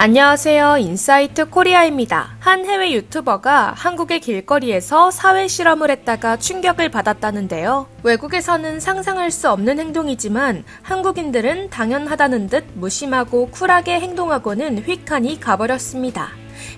안녕하세요. 인사이트 코리아입니다. 한 해외 유튜버가 한국의 길거리에서 사회 실험을 했다가 충격을 받았다는데요. 외국에서는 상상할 수 없는 행동이지만 한국인들은 당연하다는 듯 무심하고 쿨하게 행동하고는 휙하니 가버렸습니다.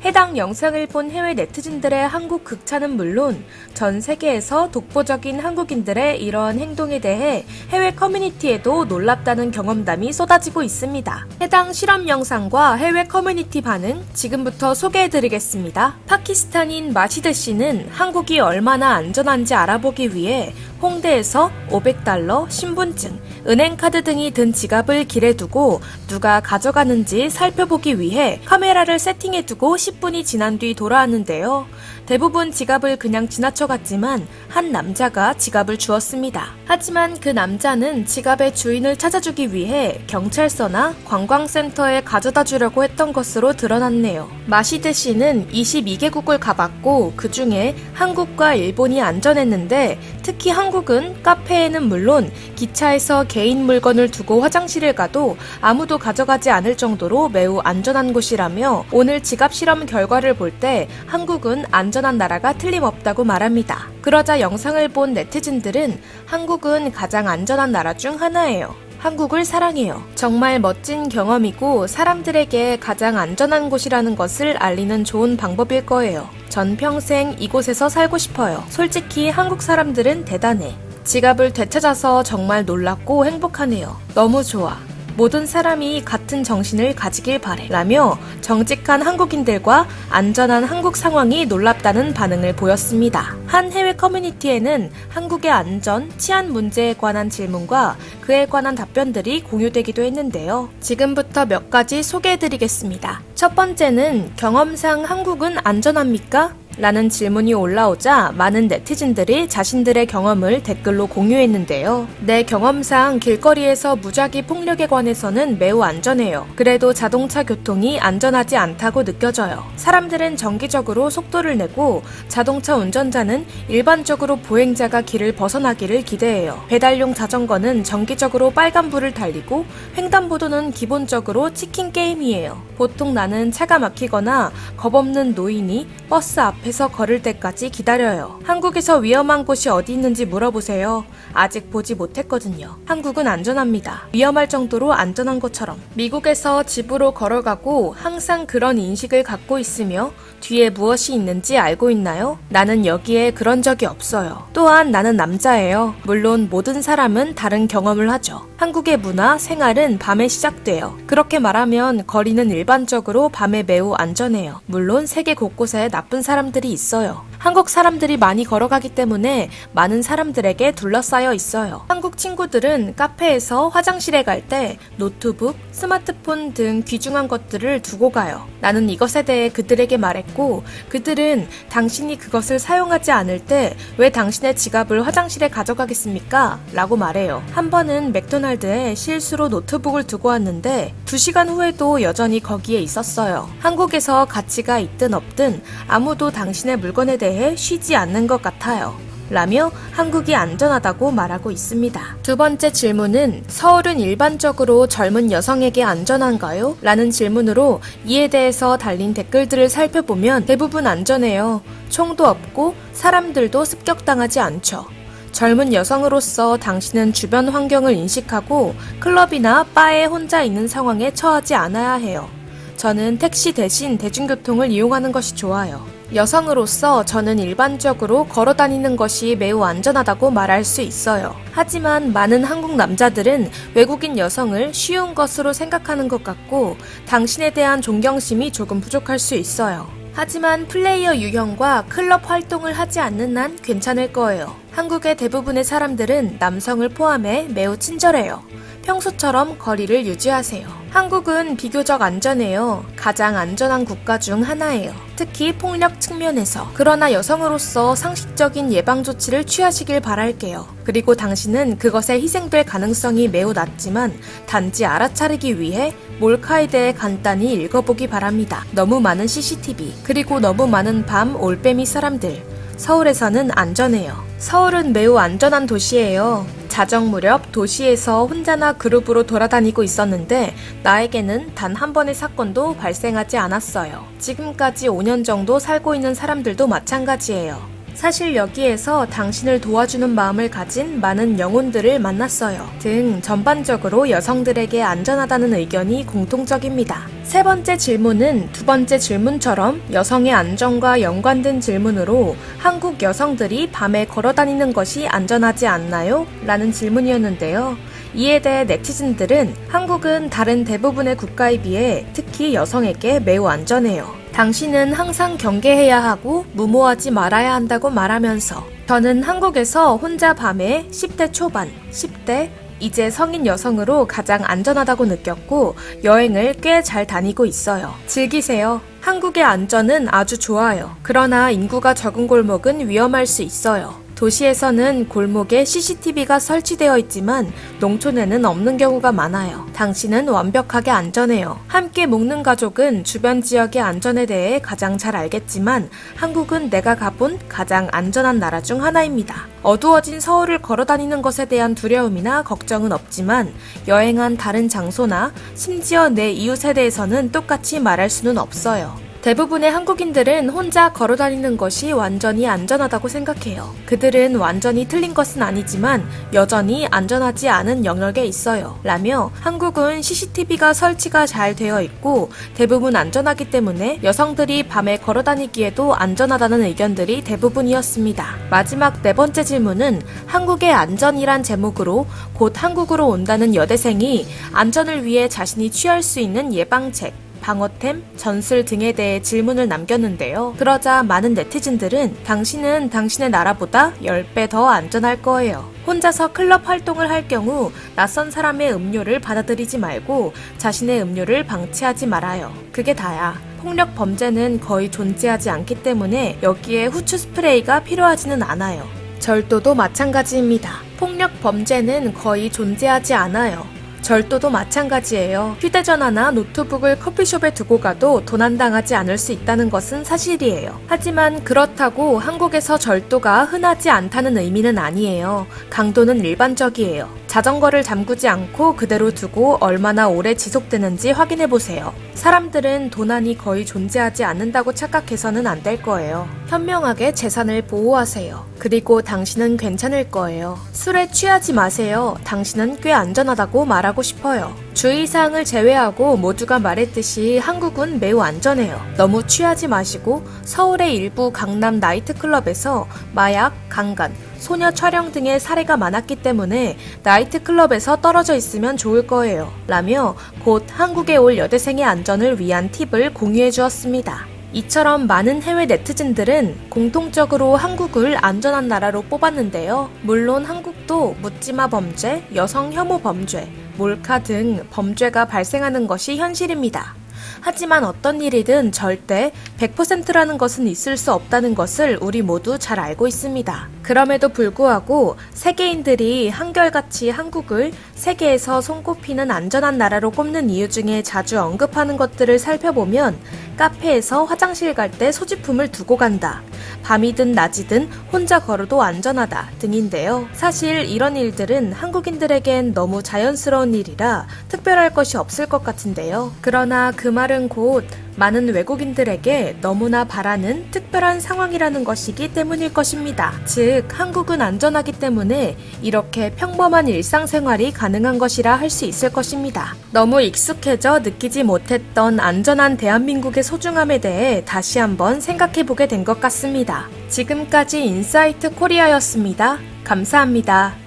해당 영상을 본 해외 네티즌들의 한국 극찬은 물론 전 세계에서 독보적인 한국인들의 이러한 행동에 대해 해외 커뮤니티에도 놀랍다는 경험담이 쏟아지고 있습니다. 해당 실험 영상과 해외 커뮤니티 반응 지금부터 소개해드리겠습니다. 파키스탄인 마시드 씨는 한국이 얼마나 안전한지 알아보기 위해 홍대에서 500달러, 신분증, 은행카드 등이 든 지갑을 길에 두고 누가 가져가는지 살펴보기 위해 카메라를 세팅해두고 10분이 지난 뒤 돌아왔는데요. 대부분 지갑을 그냥 지나쳐갔지만 한 남자가 지갑을 주었습니다. 하지만 그 남자는 지갑의 주인을 찾아주기 위해 경찰서나 관광센터에 가져다 주려고 했던 것으로 드러났네요. 마시드 씨는 22개국을 가봤고 그 중에 한국과 일본이 안전했는데 특히 한국은 카페에는 물론 기차에서 개인 물건을 두고 화장실을 가도 아무도 가져가지 않을 정도로 매우 안전한 곳이라며 오늘 지갑 실험 결과를 볼 때 한국은 안전한 나라가 틀림없다고 말합니다. 그러자 영상을 본 네티즌들은 한국은 가장 안전한 나라 중 하나예요. 한국을 사랑해요. 정말 멋진 경험이고 사람들에게 가장 안전한 곳이라는 것을 알리는 좋은 방법일 거예요. 전 평생 이곳에서 살고 싶어요. 솔직히 한국 사람들은 대단해. 지갑을 되찾아서 정말 놀랍고 행복하네요. 너무 좋아. 모든 사람이 같은 정신을 가지길 바래 라며 정직한 한국인들과 안전한 한국 상황이 놀랍다는 반응을 보였습니다. 한 해외 커뮤니티에는 한국의 안전, 치안 문제에 관한 질문과 그에 관한 답변들이 공유되기도 했는데요. 지금부터 몇 가지 소개해드리겠습니다. 첫 번째는 경험상 한국은 안전합니까? 라는 질문이 올라오자 많은 네티즌들이 자신들의 경험을 댓글로 공유했는데요. 내 경험상 길거리에서 무작위 폭력에 관해서는 매우 안전해요. 그래도 자동차 교통이 안전하지 않다고 느껴져요. 사람들은 정기적으로 속도를 내고 자동차 운전자는 일반적으로 보행자가 길을 벗어나기를 기대해요. 배달용 자전거는 정기적으로 빨간불을 달리고 횡단보도는 기본적으로 치킨 게임이에요. 보통 나는 차가 막히거나 겁없는 노인이 버스 앞에서 걸을 때까지 기다려요. 한국에서 위험한 곳이 어디 있는지 물어보세요. 아직 보지 못했거든요. 한국은 안전합니다. 위험할 정도로 안전한 것처럼. 미국에서 집으로 걸어가고 항상 그런 인식을 갖고 있으며 뒤에 무엇이 있는지 알고 있나요? 나는 여기에 그런 적이 없어요. 또한 나는 남자예요. 물론 모든 사람은 다른 경험을 하죠. 한국의 문화, 생활은 밤에 시작돼요. 그렇게 말하면 거리는 일반적으로 밤에 매우 안전해요. 물론 세계 곳곳에 나쁜 사람들이 있어요. 한국 사람들이 많이 걸어가기 때문에 많은 사람들에게 둘러싸여 있어요. 한국 친구들은 카페에서 화장실에 갈 때 노트북, 스마트폰 등 귀중한 것들을 두고 가요. 나는 이것에 대해 그들에게 말했고 그들은 당신이 그것을 사용하지 않을 때 왜 당신의 지갑을 화장실에 가져가겠습니까? 라고 말해요. 한 번은 맥도날드에 실수로 노트북을 두고 왔는데 2시간 후에도 여전히 거기에 있었어요. 한국에서 가치가 있든 없든 아무도 당신의 물건에 대해 쉬지 않는 것 같아요. 라며 한국이 안전하다고 말하고 있습니다. 두 번째 질문은 서울은 일반적으로 젊은 여성에게 안전한가요? 라는 질문으로 이에 대해서 달린 댓글들을 살펴보면 대부분 안전해요. 총도 없고 사람들도 습격당하지 않죠. 젊은 여성으로서 당신은 주변 환경을 인식하고 클럽이나 바에 혼자 있는 상황에 처하지 않아야 해요. 저는 택시 대신 대중교통을 이용하는 것이 좋아요. 여성으로서 저는 일반적으로 걸어 다니는 것이 매우 안전하다고 말할 수 있어요. 하지만 많은 한국 남자들은 외국인 여성을 쉬운 것으로 생각하는 것 같고 당신에 대한 존경심이 조금 부족할 수 있어요. 하지만 플레이어 유형과 클럽 활동을 하지 않는 한 괜찮을 거예요. 한국의 대부분의 사람들은 남성을 포함해 매우 친절해요. 평소처럼 거리를 유지하세요. 한국은 비교적 안전해요. 가장 안전한 국가 중 하나예요. 특히 폭력 측면에서. 그러나 여성으로서 상식적인 예방 조치를 취하시길 바랄게요. 그리고 당신은 그것에 희생될 가능성이 매우 낮지만 단지 알아차리기 위해 몰카에 대해 간단히 읽어보기 바랍니다. 너무 많은 CCTV, 그리고 너무 많은 밤 올빼미 사람들. 서울에서는 안전해요. 서울은 매우 안전한 도시예요. 자정 무렵 도시에서 혼자나 그룹으로 돌아다니고 있었는데 나에게는 단 한 번의 사건도 발생하지 않았어요. 지금까지 5년 정도 살고 있는 사람들도 마찬가지예요. 사실 여기에서 당신을 도와주는 마음을 가진 많은 영혼들을 만났어요. 등 전반적으로 여성들에게 안전하다는 의견이 공통적입니다. 세 번째 질문은 두 번째 질문처럼 여성의 안전과 연관된 질문으로 한국 여성들이 밤에 걸어다니는 것이 안전하지 않나요? 라는 질문이었는데요. 이에 대해 네티즌들은 한국은 다른 대부분의 국가에 비해 특히 여성에게 매우 안전해요. 당신은 항상 경계해야 하고 무모하지 말아야 한다고 말하면서 저는 한국에서 혼자 밤에 10대 초반, 10대 이제 성인 여성으로 가장 안전하다고 느꼈고 여행을 꽤 잘 다니고 있어요. 즐기세요. 한국의 안전은 아주 좋아요. 그러나 인구가 적은 골목은 위험할 수 있어요. 도시에서는 골목에 CCTV가 설치되어 있지만 농촌에는 없는 경우가 많아요. 당신은 완벽하게 안전해요. 함께 묵는 가족은 주변 지역의 안전에 대해 가장 잘 알겠지만 한국은 내가 가본 가장 안전한 나라 중 하나입니다. 어두워진 서울을 걸어다니는 것에 대한 두려움이나 걱정은 없지만 여행한 다른 장소나 심지어 내 이웃에 대해서는 똑같이 말할 수는 없어요. 대부분의 한국인들은 혼자 걸어다니는 것이 완전히 안전하다고 생각해요. 그들은 완전히 틀린 것은 아니지만 여전히 안전하지 않은 영역에 있어요. 라며 한국은 CCTV가 설치가 잘 되어 있고 대부분 안전하기 때문에 여성들이 밤에 걸어다니기에도 안전하다는 의견들이 대부분이었습니다. 마지막 네 번째 질문은 한국의 안전이란 제목으로 곧 한국으로 온다는 여대생이 안전을 위해 자신이 취할 수 있는 예방책, 방어템, 전술 등에 대해 질문을 남겼는데요. 그러자 많은 네티즌들은 당신은 당신의 나라보다 10배 더 안전할 거예요. 혼자서 클럽 활동을 할 경우 낯선 사람의 음료를 받아들이지 말고 자신의 음료를 방치하지 말아요. 그게 다야. 폭력 범죄는 거의 존재하지 않기 때문에 여기에 후추 스프레이가 필요하지는 않아요. 절도도 마찬가지입니다. 폭력 범죄는 거의 존재하지 않아요. 절도도 마찬가지예요. 휴대전화나 노트북을 커피숍에 두고 가도 도난당하지 않을 수 있다는 것은 사실이에요. 하지만 그렇다고 한국에서 절도가 흔하지 않다는 의미는 아니에요. 강도는 일반적이에요. 자전거를 잠그지 않고 그대로 두고 얼마나 오래 지속되는지 확인해보세요. 사람들은 도난이 거의 존재하지 않는다고 착각해서는 안 될 거예요. 현명하게 재산을 보호하세요. 그리고 당신은 괜찮을 거예요. 술에 취하지 마세요. 당신은 꽤 안전하다고 말하고 싶어요. 주의사항을 제외하고 모두가 말했듯이 한국은 매우 안전해요. 너무 취하지 마시고 서울의 일부 강남 나이트클럽에서 마약, 강간, 소녀 촬영 등의 사례가 많았기 때문에 나이트클럽에서 떨어져 있으면 좋을 거예요. 라며 곧 한국에 올 여대생의 안전을 위한 팁을 공유해 주었습니다. 이처럼 많은 해외 네티즌들은 공통적으로 한국을 안전한 나라로 뽑았는데요. 물론 한국도 묻지마 범죄, 여성 혐오 범죄, 몰카 등 범죄가 발생하는 것이 현실입니다. 하지만 어떤 일이든 절대 100%라는 것은 있을 수 없다는 것을 우리 모두 잘 알고 있습니다. 그럼에도 불구하고 세계인들이 한결같이 한국을 세계에서 손꼽히는 안전한 나라로 꼽는 이유 중에 자주 언급하는 것들을 살펴보면 카페에서 화장실 갈 때 소지품을 두고 간다, 밤이든 낮이든 혼자 걸어도 안전하다 등인데요. 사실 이런 일들은 한국인들에겐 너무 자연스러운 일이라 특별할 것이 없을 것 같은데요. 그러나 그 말은 곧 많은 외국인들에게 너무나 바라는 특별한 상황이라는 것이기 때문일 것입니다. 즉, 한국은 안전하기 때문에 이렇게 평범한 일상생활이 가능한 것이라 할 수 있을 것입니다. 너무 익숙해져 느끼지 못했던 안전한 대한민국의 소중함에 대해 다시 한번 생각해보게 된 것 같습니다. 지금까지 인사이트 코리아였습니다. 감사합니다.